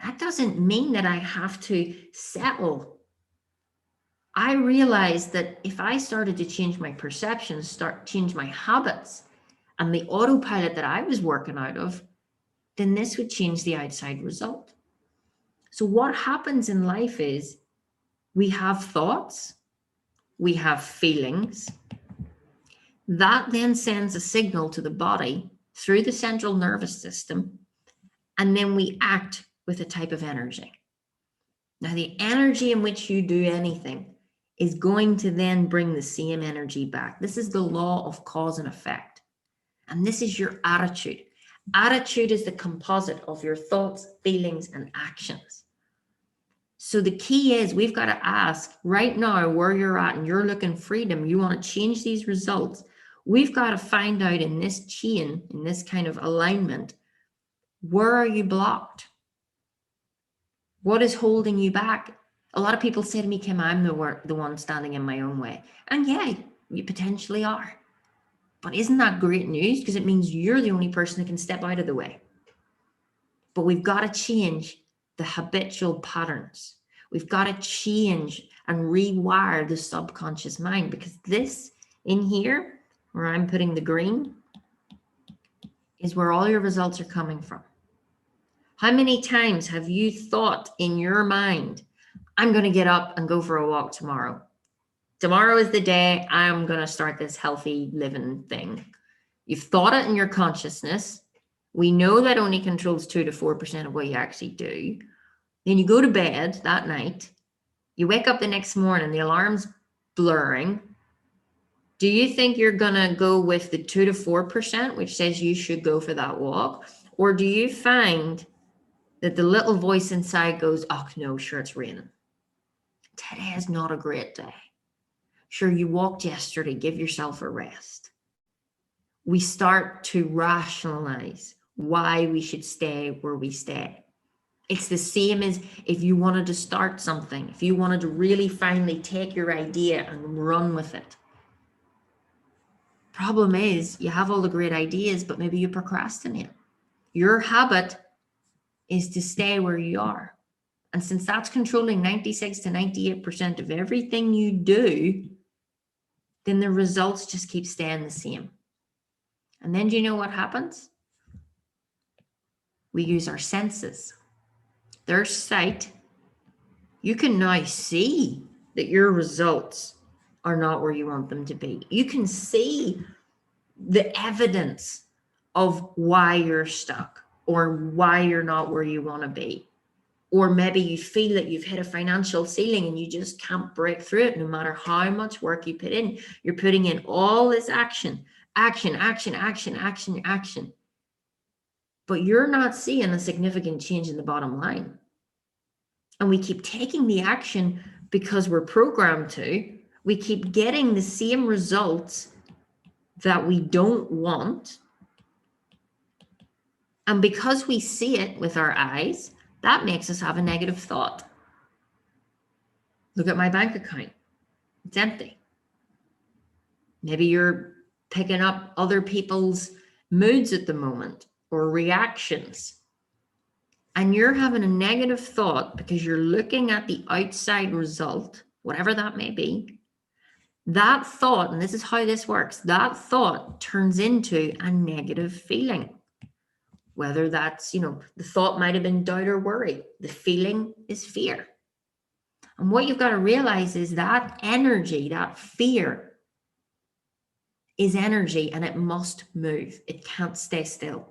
That doesn't mean that I have to settle. I realized that if I started to change my perceptions, change my habits, and the autopilot that I was working out of, then this would change the outside result. So what happens in life is we have thoughts, we have feelings. That then sends a signal to the body through the central nervous system, and then we act with a type of energy. Now, the energy in which you do anything is going to then bring the same energy back. This is the law of cause and effect. And this is your attitude. Attitude is the composite of your thoughts, feelings, and actions. So the key is we've got to ask right now where you're at and you're looking freedom. You want to change these results. We've got to find out in this chain, in this kind of alignment, where are you blocked? What is holding you back? A lot of people say to me, Kim, I'm the one standing in my own way. And yeah, you potentially are. But isn't that great news? Because it means you're the only person that can step out of the way. But we've got to change the habitual patterns. We've got to change and rewire the subconscious mind, because this in here, where I'm putting the green, is where all your results are coming from. How many times have you thought in your mind, I'm going to get up and go for a walk tomorrow? Tomorrow is the day I'm going to start this healthy living thing. You've thought it in your consciousness. We know that only controls 2 to 4% of what you actually do. Then you go to bed that night. You wake up the next morning, the alarm's blurring. Do you think you're going to go with the 2 to 4%, which says you should go for that walk? Or do you find that the little voice inside goes, oh, no, sure, it's raining. today is not a great day. Sure, you walked yesterday, give yourself a rest. We start to rationalize why we should stay where we stay. It's the same as if you wanted to start something, if you wanted to really finally take your idea and run with it. Problem is, you have all the great ideas, but maybe you procrastinate. Your habit is to stay where you are. And since that's controlling 96 to 98% of everything you do, then the results just keep staying the same. And then do you know what happens? We use our senses. Their sight. You can now see that your results are not where you want them to be. You can see the evidence of why you're stuck or why you're not where you want to be. Or maybe you feel that you've hit a financial ceiling and you just can't break through it no matter how much work you put in. You're putting in all this action. But you're not seeing a significant change in the bottom line. And we keep taking the action because we're programmed to. We keep getting the same results that we don't want. And because we see it with our eyes, that makes us have a negative thought. Look at my bank account. It's empty. Maybe you're picking up other people's moods at the moment or reactions. And you're having a negative thought because you're looking at the outside result, whatever that may be. That thought, and this is how this works, that thought turns into a negative feeling. Whether that's, the thought might have been doubt or worry. The feeling is fear. And what you've got to realize is that energy, that fear, is energy and it must move. It can't stay still.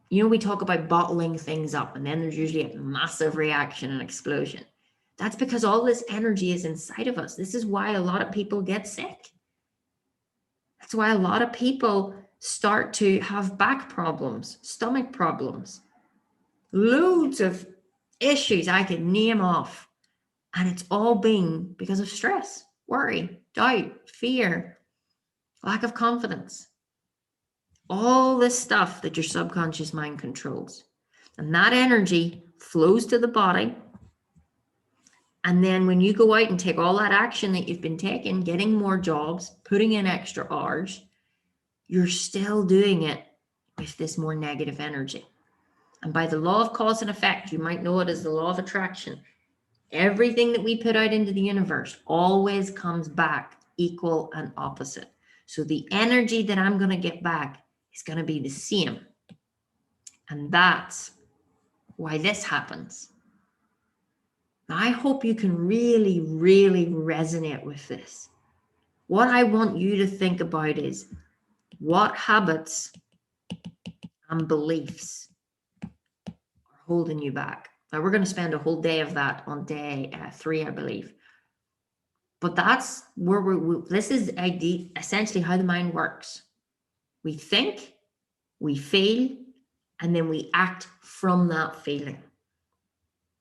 We talk about bottling things up and then there's usually a massive reaction and explosion. That's because all this energy is inside of us. This is why a lot of people get sick. That's why a lot of people start to have back problems, stomach problems, loads of issues I could name off. And it's all been because of stress, worry, doubt, fear, lack of confidence. All this stuff that your subconscious mind controls. And that energy flows to the body. And then when you go out and take all that action that you've been taking, getting more jobs, putting in extra hours, you're still doing it with this more negative energy. And by the law of cause and effect, you might know it as the law of attraction. Everything that we put out into the universe always comes back equal and opposite. So the energy that I'm going to get back is going to be the same. And that's why this happens. Now, I hope you can really, really resonate with this. What I want you to think about is what habits and beliefs are holding you back. Now, we're going to spend a whole day of that on day 3, I believe. But that's where this is essentially how the mind works. We think, we feel, and then we act from that feeling.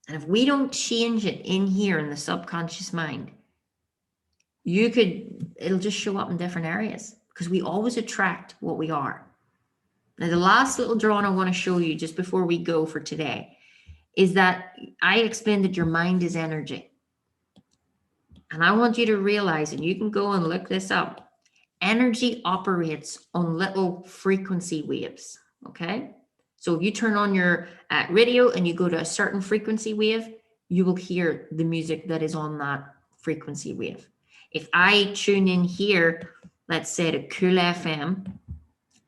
And if we don't change it in here in the subconscious mind, it'll just show up in different areas because we always attract what we are. Now, the last little drawing I want to show you just before we go for today is that I explained that your mind is energy. And I want you to realize, and you can go and look this up, energy operates on little frequency waves, okay? So if you turn on your radio and you go to a certain frequency wave, you will hear the music that is on that frequency wave. If I tune in here, let's say to Cool FM,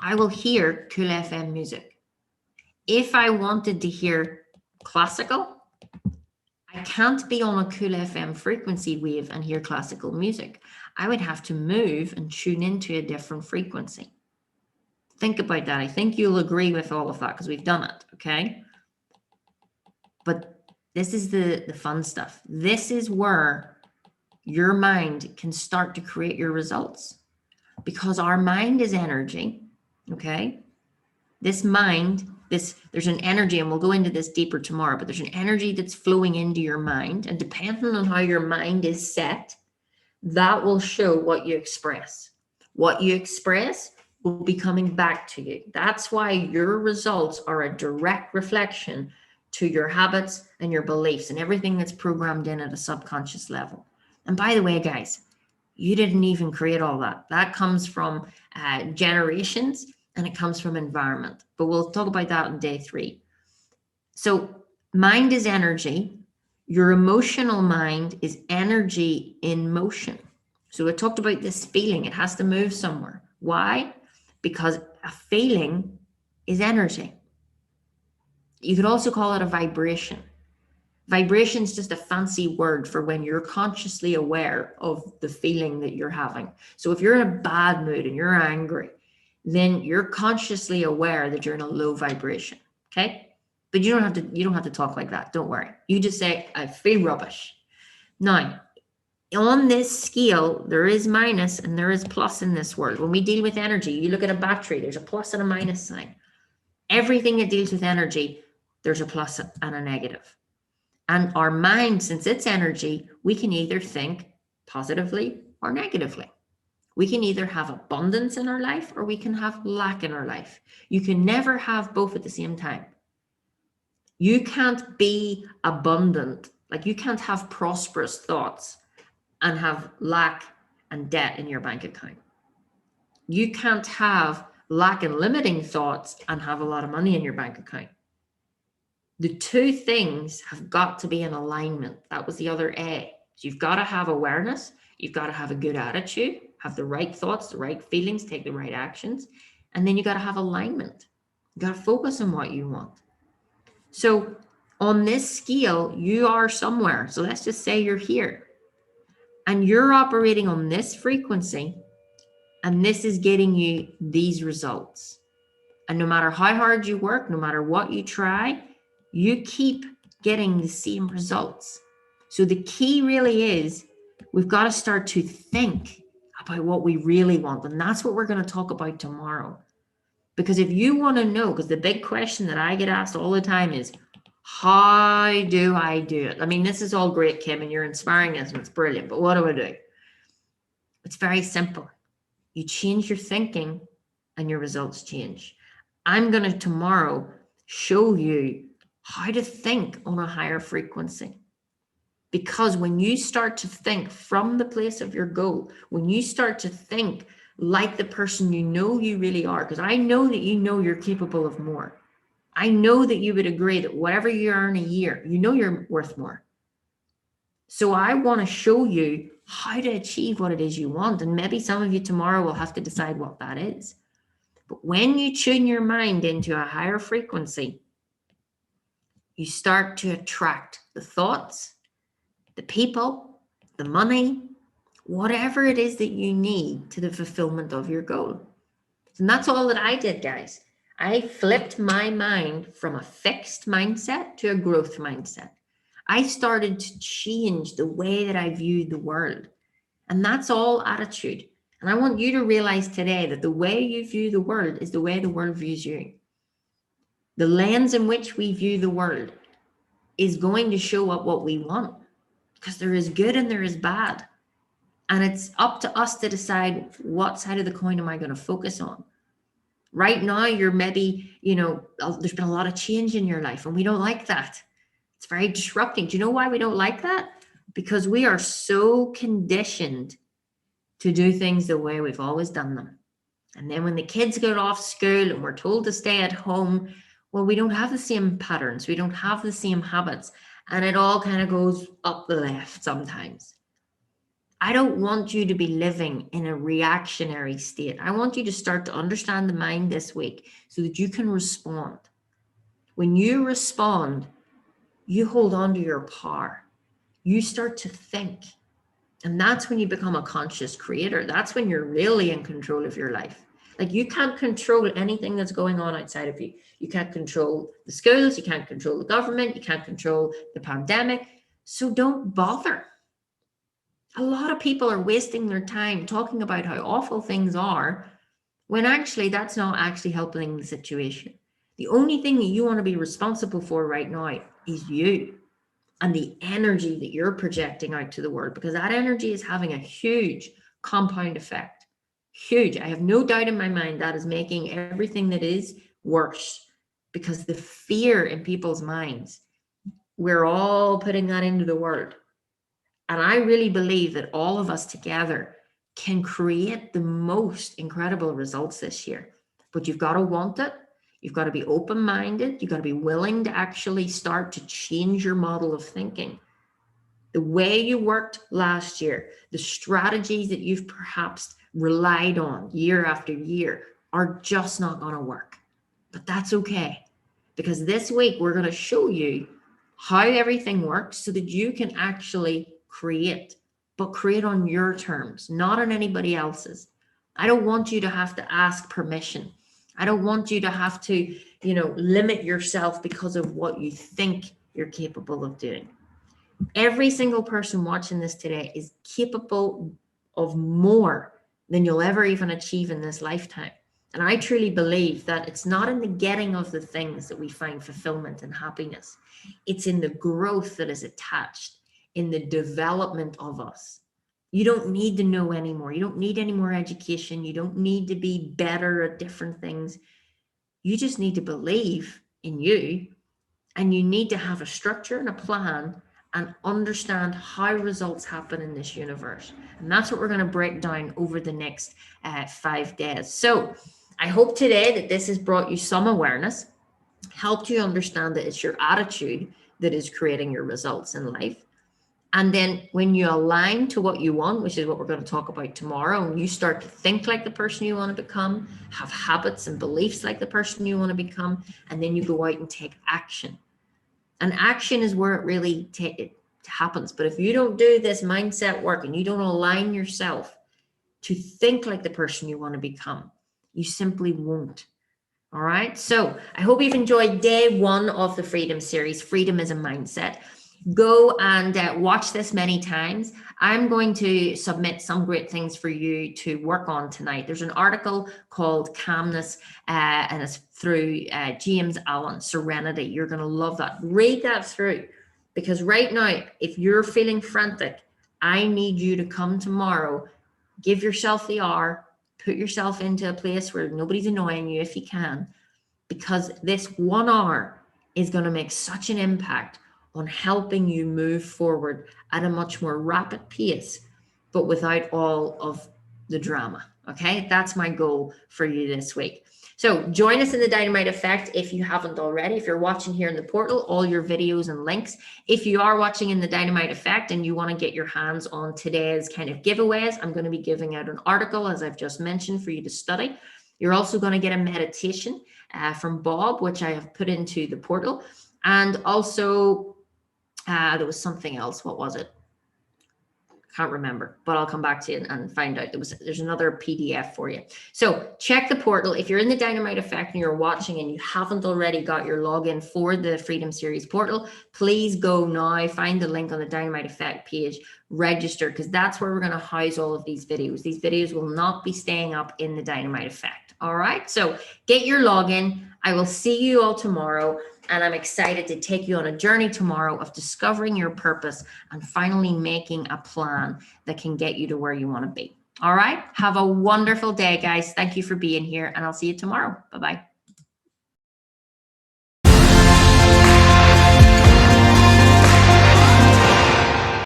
I will hear Cool FM music. If I wanted to hear classical, I can't be on a Cool FM frequency wave and hear classical music. I would have to move and tune into a different frequency. Think about that. I think you'll agree with all of that because we've done it, okay? But this is the fun stuff. This is where your mind can start to create your results because our mind is energy, okay? This mind there's an energy, and we'll go into this deeper tomorrow, but there's an energy that's flowing into your mind, and depending on how your mind is set, that will show what you express. What you express will be coming back to you. That's why your results are a direct reflection to your habits and your beliefs and everything that's programmed in at a subconscious level. And by the way, guys, you didn't even create all that. That comes from generations, and it comes from environment. But we'll talk about that in day 3. So mind is energy. Your emotional mind is energy in motion. So I talked about this feeling. It has to move somewhere. Why? Because a feeling is energy. You could also call it a vibration. Vibration is just a fancy word for when you're consciously aware of the feeling that you're having. So if you're in a bad mood and you're angry, then you're consciously aware that you're in a low vibration. Okay? But you don't have to talk like that. Don't worry. You just say, I feel rubbish. Now, on this scale, there is minus and there is plus in this world. When we deal with energy, you look at a battery, there's a plus and a minus sign. Everything that deals with energy, there's a plus and a negative. And our mind, since it's energy, we can either think positively or negatively. We can either have abundance in our life or we can have lack in our life. You can never have both at the same time. You can't be abundant, like you can't have prosperous thoughts and have lack and debt in your bank account. You can't have lack and limiting thoughts and have a lot of money in your bank account. The two things have got to be in alignment. That was the other A. So you've got to have awareness. You've got to have a good attitude, have the right thoughts, the right feelings, take the right actions. And then you got to have alignment. You got to focus on what you want. So on this scale, you are somewhere. So let's just say you're here and you're operating on this frequency, and this is getting you these results. And no matter how hard you work, no matter what you try, you keep getting the same results. So the key really is we've got to start to think about what we really want. And that's what we're going to talk about tomorrow. Because if you want to know, because the big question that I get asked all the time is, how do I do it? I mean, this is all great, Kim, and you're inspiring us and it's brilliant, but what do I do? It's very simple. You change your thinking and your results change. I'm going to tomorrow show you how to think on a higher frequency. Because when you start to think from the place of your goal, when you start to think like the person you know you really are, because I know that you know you're capable of more. I know that you would agree that whatever you earn a year, you know you're worth more. So I want to show you how to achieve what it is you want. And maybe some of you tomorrow will have to decide what that is. But when you tune your mind into a higher frequency, you start to attract the thoughts, the people, the money, whatever it is that you need to the fulfillment of your goal. And that's all that I did, guys. I flipped my mind from a fixed mindset to a growth mindset. I started to change the way that I viewed the world. And that's all attitude. And I want you to realize today that the way you view the world is the way the world views you. The lens in which we view the world is going to show up what we want, because there is good and there is bad. And it's up to us to decide what side of the coin am I going to focus on. Right now, you're maybe, there's been a lot of change in your life and we don't like that. It's very disrupting. Do you know why we don't like that? Because we are so conditioned to do things the way we've always done them. And then when the kids get off school and we're told to stay at home, well, we don't have the same patterns. We don't have the same habits. And it all kind of goes up the left sometimes. I don't want you to be living in a reactionary state. I want you to start to understand the mind this week so that you can respond. When you respond, you hold on to your power. You start to think. And that's when you become a conscious creator. That's when you're really in control of your life. Like, you can't control anything that's going on outside of you. You can't control the schools. You can't control the government. You can't control the pandemic. So don't bother. A lot of people are wasting their time talking about how awful things are when actually that's not actually helping the situation. The only thing that you want to be responsible for right now is you and the energy that you're projecting out to the world, because that energy is having a huge compound effect. Huge. I have no doubt in my mind that is making everything that is worse, because the fear in people's minds, we're all putting that into the world. And I really believe that all of us together can create the most incredible results this year. But you've got to want it. You've got to be open-minded. You've got to be willing to actually start to change your model of thinking. The way you worked last year, the strategies that you've perhaps relied on year after year are just not going to work. But that's okay, because this week we're going to show you how everything works so that you can actually create, but create on your terms, not on anybody else's. I don't want you to have to ask permission. I don't want you to have to, limit yourself because of what you think you're capable of doing. Every single person watching this today is capable of more than you'll ever even achieve in this lifetime. And I truly believe that it's not in the getting of the things that we find fulfillment and happiness. It's in the growth that is attached, in the development of us. You don't need to know anymore. You don't need any more education. You don't need to be better at different things. You just need to believe in you, and you need to have a structure and a plan and understand how results happen in this universe. And that's what we're going to break down over the next 5 days. So I hope today that this has brought you some awareness, helped you understand that it's your attitude that is creating your results in life. And then when you align to what you want, which is what we're going to talk about tomorrow, and you start to think like the person you want to become, have habits and beliefs like the person you want to become, and then you go out and take action. And action is where it really it happens. But if you don't do this mindset work and you don't align yourself to think like the person you want to become, you simply won't. All right. So I hope you've enjoyed day 1 of the Freedom series. Freedom is a mindset. Go and watch this many times. I'm going to submit some great things for you to work on tonight. There's an article called Calmness, and it's through James Allen, Serenity. You're going to love that. Read that through, because right now, if you're feeling frantic, I need you to come tomorrow, give yourself the hour, put yourself into a place where nobody's annoying you if you can, because this 1 hour is going to make such an impact on helping you move forward at a much more rapid pace, but without all of the drama. Okay, that's my goal for you this week. So join us in the Dynamite Effect if you haven't already. If you're watching here in the portal, all your videos and links. If you are watching in the Dynamite Effect and you want to get your hands on today's kind of giveaways, I'm going to be giving out an article, as I've just mentioned, for you to study. You're also going to get a meditation from Bob, which I have put into the portal. And also, there was something else. What was it? Can't remember, but I'll come back to you and find out. There's another PDF for you. So check the portal. If you're in the Dynamite Effect and you're watching and you haven't already got your login for the Freedom Series portal, please go now, find the link on the Dynamite Effect page, register, because that's where we're going to house all of these videos. These videos will not be staying up in the Dynamite Effect. All right, so get your login. I will see you all tomorrow. And I'm excited to take you on a journey tomorrow of discovering your purpose and finally making a plan that can get you to where you want to be. All right. Have a wonderful day, guys. Thank you for being here, and I'll see you tomorrow. Bye-bye.